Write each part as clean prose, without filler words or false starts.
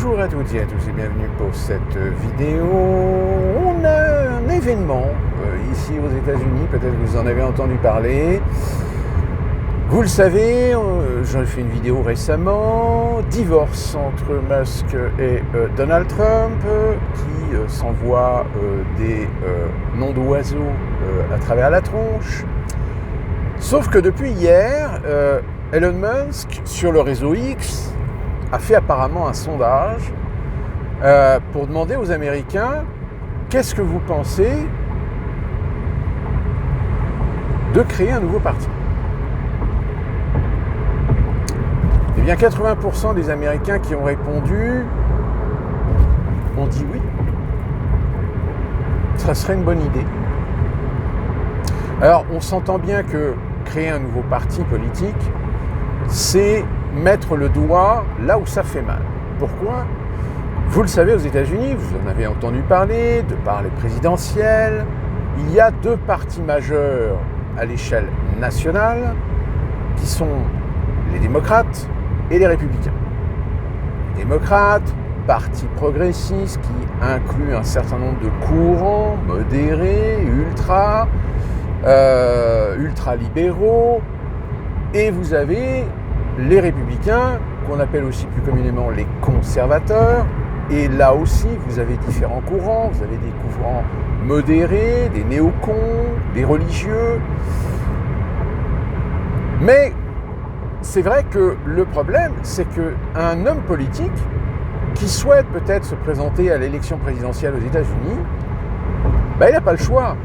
Bonjour à toutes et à tous et bienvenue pour cette vidéo. On a un événement ici aux États-Unis, peut-être que vous en avez entendu parler. Vous le savez, j'en ai fait une vidéo récemment, divorce entre Musk et Donald Trump, qui s'envoie des noms d'oiseaux à travers la tronche. Sauf que depuis hier, Elon Musk, sur le réseau X, a fait apparemment un sondage pour demander aux Américains qu'est-ce que vous pensez de créer un nouveau parti. Eh bien, 80% des Américains qui ont répondu ont dit oui. Ça serait une bonne idée. Alors, on s'entend bien que créer un nouveau parti politique, c'est mettre le doigt là où ça fait mal. Pourquoi ? Vous le savez, aux États-Unis, vous en avez entendu parler, de par les présidentielles, il y a deux partis majeurs à l'échelle nationale qui sont les démocrates et les républicains. Les démocrates, parti progressiste qui inclut un certain nombre de courants modérés, ultra-libéraux, et vous avez les républicains, qu'on appelle aussi plus communément les conservateurs, et là aussi vous avez différents courants, vous avez des courants modérés, des néocons, des religieux. Mais c'est vrai que le problème, c'est qu'un homme politique qui souhaite peut-être se présenter à l'élection présidentielle aux États-Unis, il n'a pas le choix.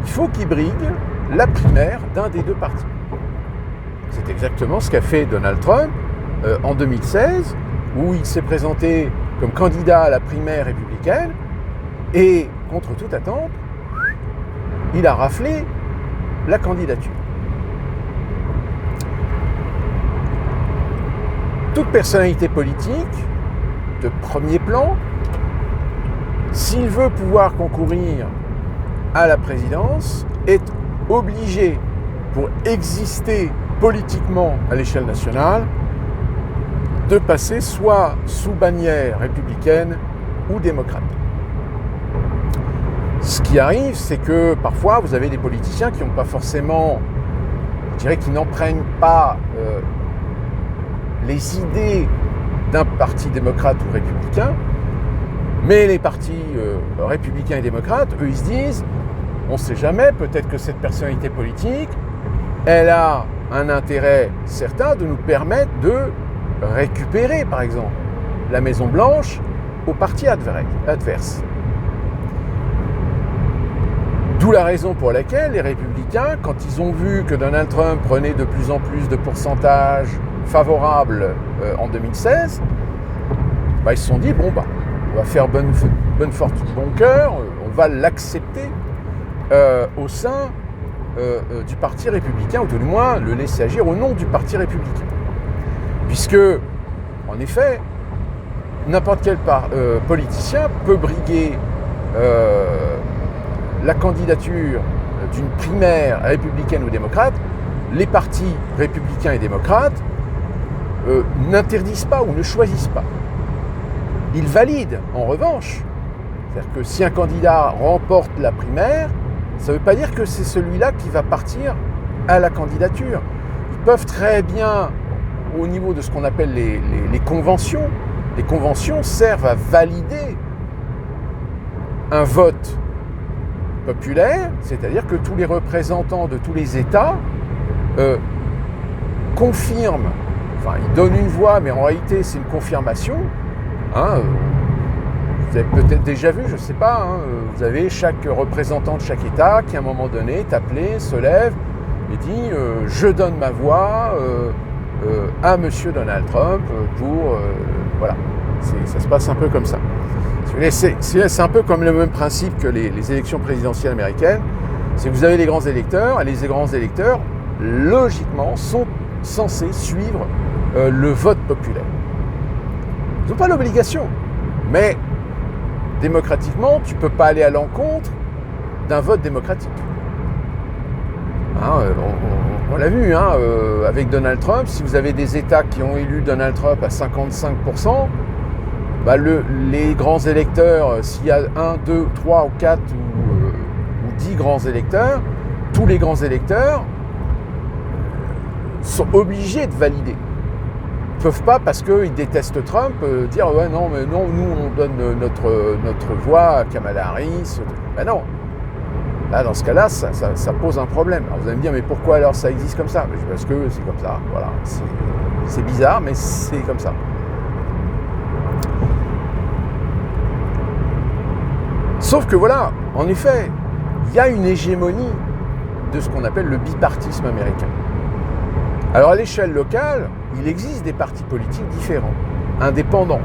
Il faut qu'il brigue la primaire d'un des deux partis. C'est exactement ce qu'a fait Donald Trump en 2016, où il s'est présenté comme candidat à la primaire républicaine, et contre toute attente, il a raflé la candidature. Toute personnalité politique de premier plan, s'il veut pouvoir concourir à la présidence, est obligé, pour exister politiquement à l'échelle nationale, de passer soit sous bannière républicaine ou démocrate. Ce qui arrive, c'est que parfois vous avez des politiciens qui n'ont pas forcément, je dirais, qui n'empruntent pas les idées d'un parti démocrate ou républicain, mais les partis républicains et démocrates, eux, ils se disent, on ne sait jamais, peut-être que cette personnalité politique, elle a un intérêt certain de nous permettre de récupérer, par exemple, la Maison-Blanche au parti adverse. D'où la raison pour laquelle les républicains, quand ils ont vu que Donald Trump prenait de plus en plus de pourcentages favorables en 2016, ils se sont dit, on va faire bonne fortune, bon cœur, on va l'accepter au sein du parti républicain, ou tout du moins le laisser agir au nom du parti républicain. Puisque, en effet, n'importe quel politicien peut briguer la candidature d'une primaire républicaine ou démocrate. Les partis républicains et démocrates n'interdisent pas ou ne choisissent pas. Ils valident, en revanche. C'est-à-dire que si un candidat remporte la primaire, ça ne veut pas dire que c'est celui-là qui va partir à la candidature. Ils peuvent très bien, au niveau de ce qu'on appelle les conventions, les conventions servent à valider un vote populaire, c'est-à-dire que tous les représentants de tous les États confirment, ils donnent une voix, mais en réalité c'est une confirmation. Vous avez peut-être déjà vu, je ne sais pas, vous avez chaque représentant de chaque État qui à un moment donné est appelé, se lève et dit je donne ma voix à M. Donald Trump pour... voilà, ça se passe un peu comme ça. C'est un peu comme le même principe que les élections présidentielles américaines, c'est que vous avez les grands électeurs, et les grands électeurs, logiquement, sont censés suivre le vote populaire. Ils n'ont pas l'obligation, mais démocratiquement, tu ne peux pas aller à l'encontre d'un vote démocratique. On l'a vu, avec Donald Trump, si vous avez des États qui ont élu Donald Trump à 55%, les grands électeurs, s'il y a 1, 2, 3 ou 4 ou 10 grands électeurs, tous les grands électeurs sont obligés de valider. Ils ne peuvent pas, parce qu'ils détestent Trump, dire ouais non, mais non, nous on donne notre voix à Kamala Harris. Ben non. Là, dans ce cas-là, ça pose un problème. Alors vous allez me dire, mais pourquoi alors ça existe comme ça? Parce que c'est comme ça. Voilà. C'est bizarre, mais c'est comme ça. Sauf que voilà, en effet, il y a une hégémonie de ce qu'on appelle le bipartisme américain. Alors à l'échelle locale, il existe des partis politiques différents, indépendants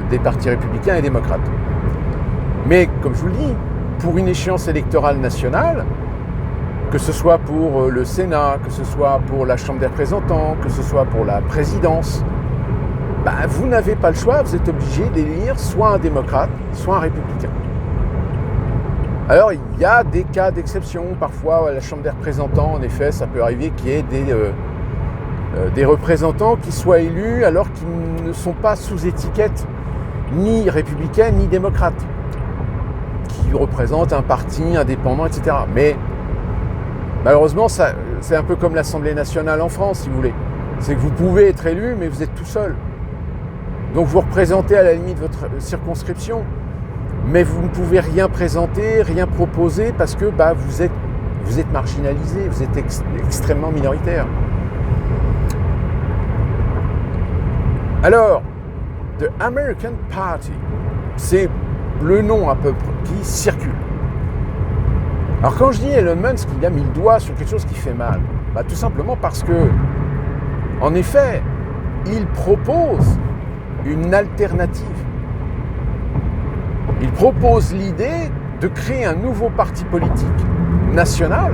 des partis républicains et démocrates. Mais comme je vous le dis, pour une échéance électorale nationale, que ce soit pour le Sénat, que ce soit pour la Chambre des représentants, que ce soit pour la présidence, vous n'avez pas le choix, vous êtes obligé d'élire soit un démocrate, soit un républicain. Alors, il y a des cas d'exception. Parfois, à la Chambre des représentants, en effet, ça peut arriver qu'il y ait des représentants qui soient élus alors qu'ils ne sont pas sous étiquette ni républicaine ni démocrate, qui représentent un parti indépendant, etc. Mais malheureusement, c'est un peu comme l'Assemblée nationale en France, si vous voulez. C'est que vous pouvez être élu, mais vous êtes tout seul. Donc vous représentez à la limite votre circonscription, mais vous ne pouvez rien présenter, rien proposer, parce que vous êtes marginalisé, vous êtes extrêmement minoritaire. Alors, The American Party, c'est le nom à peu près qui circule. Alors quand je dis Elon Musk, il a mis le doigt sur quelque chose qui fait mal, tout simplement parce que, en effet, il propose une alternative. Il propose l'idée de créer un nouveau parti politique national.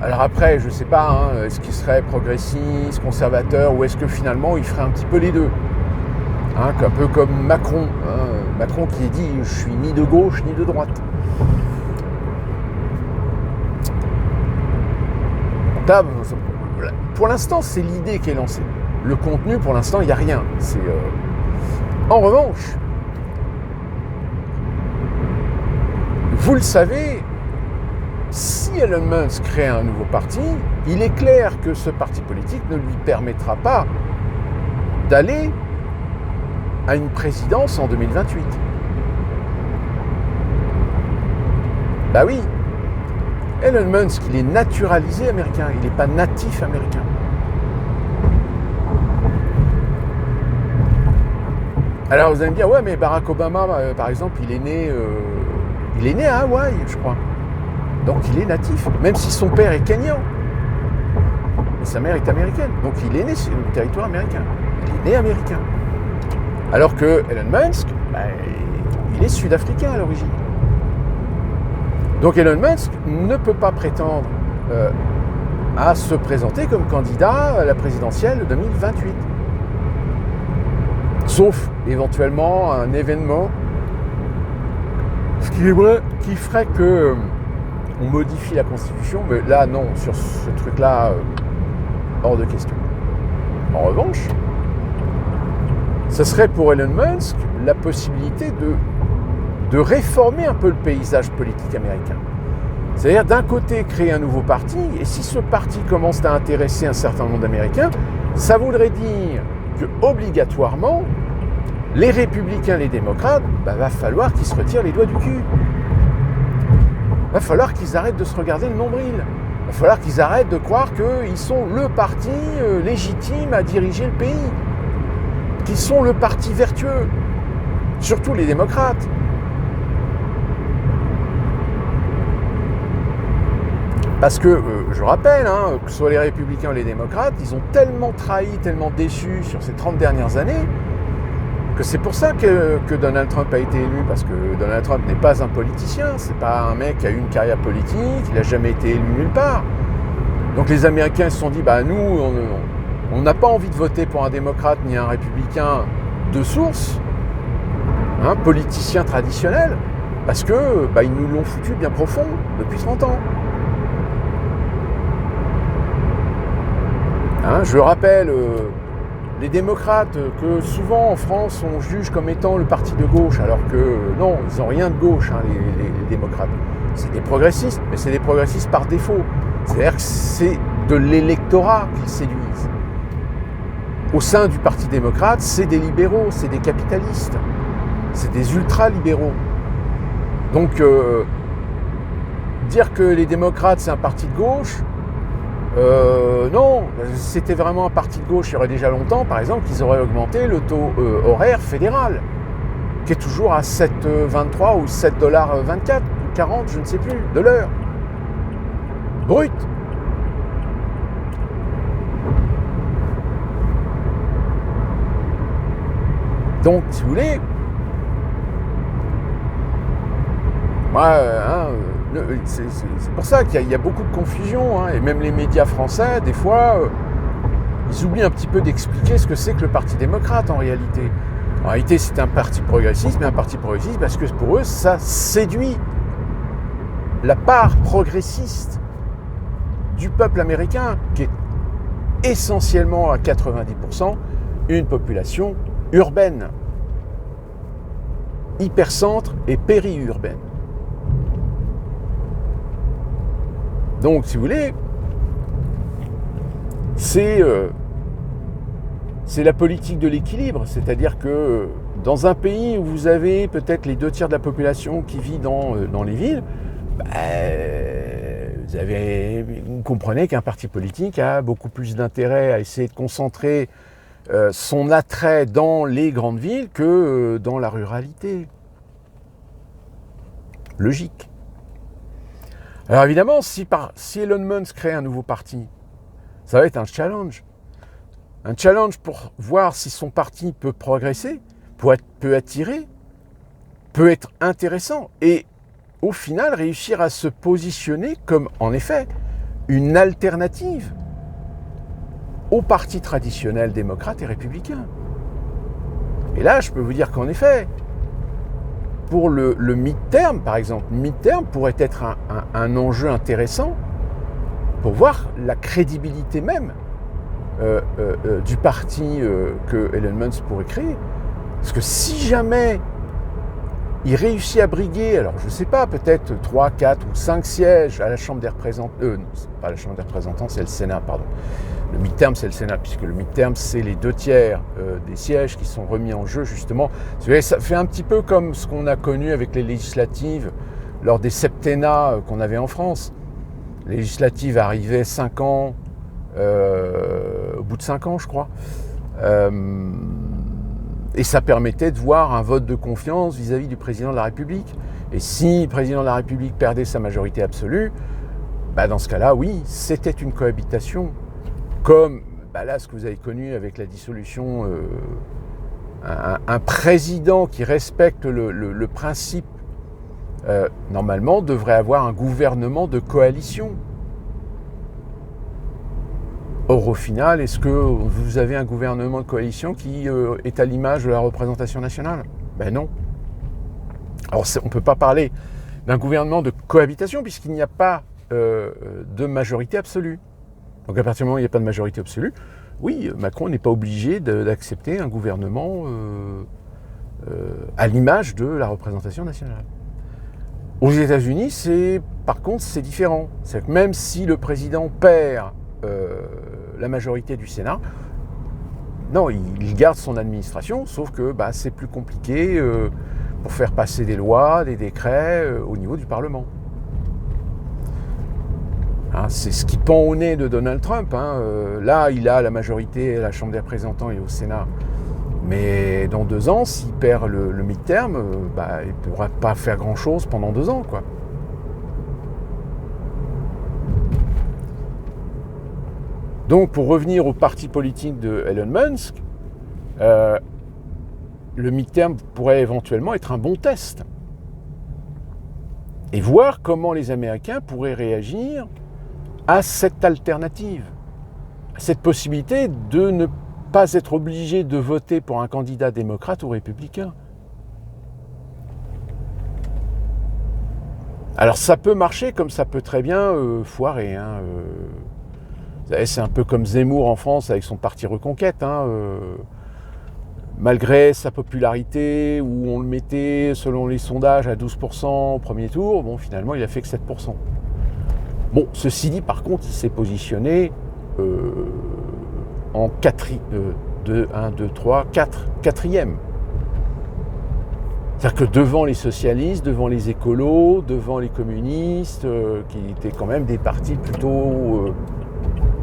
Alors après, je ne sais pas, est-ce qu'il serait progressiste, conservateur, ou est-ce que finalement il ferait un petit peu les deux, un peu comme Macron, Macron qui dit « je suis ni de gauche ni de droite ». Là, pour l'instant, c'est l'idée qui est lancée. Le contenu, pour l'instant, il n'y a rien. En revanche, vous le savez, si Elon Musk crée un nouveau parti, il est clair que ce parti politique ne lui permettra pas d'aller à une présidence en 2028. Oui, Elon Musk, il est naturalisé américain, il n'est pas natif américain. Alors vous allez me dire, ouais, mais Barack Obama, par exemple, il est né à Hawaï, je crois. Donc il est natif, même si son père est kenyan. Mais sa mère est américaine, donc il est né sur le territoire américain. Il est né américain. Alors que Elon Musk, il est sud-africain à l'origine. Donc Elon Musk ne peut pas prétendre à se présenter comme candidat à la présidentielle 2028. Sauf éventuellement un événement qui ferait que on modifie la Constitution, mais là non, sur ce truc-là, hors de question. En revanche, ce serait pour Elon Musk la possibilité de réformer un peu le paysage politique américain. C'est-à-dire d'un côté créer un nouveau parti, et si ce parti commence à intéresser un certain nombre d'Américains, ça voudrait dire que obligatoirement, les républicains, les démocrates, va falloir qu'ils se retirent les doigts du cul. Va falloir qu'ils arrêtent de se regarder le nombril. Va falloir qu'ils arrêtent de croire qu'ils sont le parti légitime à diriger le pays. Qu'ils sont le parti vertueux. Surtout les démocrates. Parce que, je rappelle, que ce soit les républicains ou les démocrates, ils ont tellement trahi, tellement déçu sur ces 30 dernières années, que c'est pour ça que Donald Trump a été élu, parce que Donald Trump n'est pas un politicien, c'est pas un mec qui a eu une carrière politique, il n'a jamais été élu nulle part. Donc les Américains se sont dit, nous, on n'a pas envie de voter pour un démocrate ni un républicain de source, politicien traditionnel, parce que ils nous l'ont foutu bien profond depuis 30 ans. Je rappelle les démocrates, que souvent en France on juge comme étant le parti de gauche, alors que non, ils n'ont rien de gauche, hein, les démocrates. C'est des progressistes, mais c'est des progressistes par défaut. C'est-à-dire que c'est de l'électorat qu'ils séduisent. Au sein du Parti démocrate, c'est des libéraux, c'est des capitalistes, c'est des ultra-libéraux. Donc, dire que les démocrates, c'est un parti de gauche, non, si c'était vraiment un parti de gauche, il y aurait déjà longtemps, par exemple, qu'ils auraient augmenté le taux horaire fédéral, qui est toujours à 7,23 ou 7,24 ou 40, je ne sais plus, de l'heure. Brut. Donc, si vous voulez, c'est pour ça qu'il y a beaucoup de confusion, hein, et même les médias français, des fois, ils oublient un petit peu d'expliquer ce que c'est que le Parti démocrate en réalité. En réalité, c'est un parti progressiste, mais un parti progressiste parce que pour eux, ça séduit la part progressiste du peuple américain, qui est essentiellement à 90% une population urbaine, hypercentre et périurbaine. Donc, si vous voulez, c'est la politique de l'équilibre, c'est-à-dire que dans un pays où vous avez peut-être les 2 tiers de la population qui vit dans les villes, vous comprenez qu'un parti politique a beaucoup plus d'intérêt à essayer de concentrer son attrait dans les grandes villes que dans la ruralité. Logique. Alors évidemment, si Elon Musk crée un nouveau parti, ça va être un challenge. Un challenge pour voir si son parti peut progresser, peut attirer, peut être intéressant et au final réussir à se positionner comme, en effet, une alternative au parti traditionnel démocrate et républicain. Et là, je peux vous dire qu'en effet, pour le mid-term, par exemple, mid-term pourrait être un enjeu intéressant pour voir la crédibilité même du parti que Elon Musk pourrait créer. Parce que si jamais il réussit à briguer, alors je ne sais pas, peut-être 3, 4 ou 5 sièges à la Chambre des représentants, pas la Chambre des représentants, c'est le Sénat, pardon. Le mid-term, c'est le Sénat, puisque le mid-term, c'est les 2 tiers des sièges qui sont remis en jeu, justement. Vous voyez, ça fait un petit peu comme ce qu'on a connu avec les législatives lors des septennats qu'on avait en France. Les législatives arrivaient 5 ans, au bout de 5 ans, je crois. Et ça permettait de voir un vote de confiance vis-à-vis du président de la République. Et si le président de la République perdait sa majorité absolue, dans ce cas-là, oui, c'était une cohabitation. Comme là, ce que vous avez connu avec la dissolution, un président qui respecte le principe, normalement, devrait avoir un gouvernement de coalition. Or, au final, est-ce que vous avez un gouvernement de coalition qui est à l'image de la représentation nationale ? Non. Alors, on ne peut pas parler d'un gouvernement de cohabitation puisqu'il n'y a pas de majorité absolue. Donc, à partir du moment où il n'y a pas de majorité absolue, oui, Macron n'est pas obligé d'accepter un gouvernement à l'image de la représentation nationale. Aux États-Unis, par contre, c'est différent. C'est que même si le président perd la majorité du Sénat, non, il garde son administration, sauf que c'est plus compliqué pour faire passer des lois, des décrets au niveau du Parlement. Hein, c'est ce qui pend au nez de Donald Trump. Là, il a la majorité à la Chambre des représentants et au Sénat. Mais dans 2 ans, s'il perd le mid-term, il ne pourra pas faire grand-chose pendant 2 ans, quoi. Donc, pour revenir au parti politique de Elon Musk, le mid-term pourrait éventuellement être un bon test. Et voir comment les Américains pourraient réagir à cette alternative, à cette possibilité de ne pas être obligés de voter pour un candidat démocrate ou républicain. Alors ça peut marcher comme ça peut très bien foirer. savez, c'est un peu comme Zemmour en France avec son parti Reconquête. Malgré sa popularité, où on le mettait, selon les sondages, à 12% au premier tour, bon, finalement, il a fait que 7%. Bon, ceci dit, par contre, il s'est positionné en 4e. C'est-à-dire que devant les socialistes, devant les écolos, devant les communistes, qui étaient quand même des partis plutôt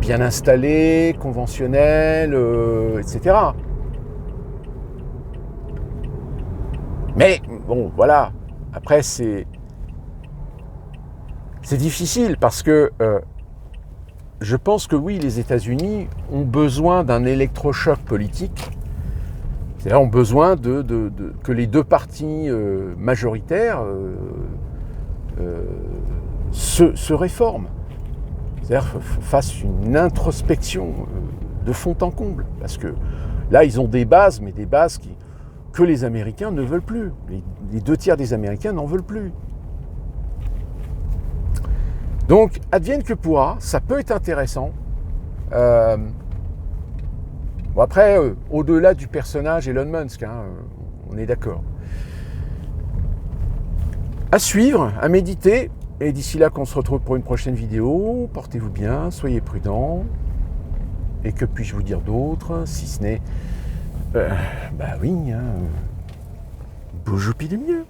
bien installés, conventionnels, etc. Mais bon, voilà, après c'est difficile parce que je pense que oui, les États-Unis ont besoin d'un électrochoc politique. C'est-à-dire ont besoin que les deux partis majoritaires se réforment. C'est-à-dire fassent une introspection de fond en comble. Parce que là, ils ont des bases, mais des bases que les Américains ne veulent plus. Les 2 tiers des Américains n'en veulent plus. Donc, advienne que pourra, ça peut être intéressant. Bon après, au-delà du personnage Elon Musk, on est d'accord. À suivre, à méditer, et d'ici là qu'on se retrouve pour une prochaine vidéo, portez-vous bien, soyez prudents, et que puis-je vous dire d'autre, si ce n'est, bah oui, bouge au pied du mieux.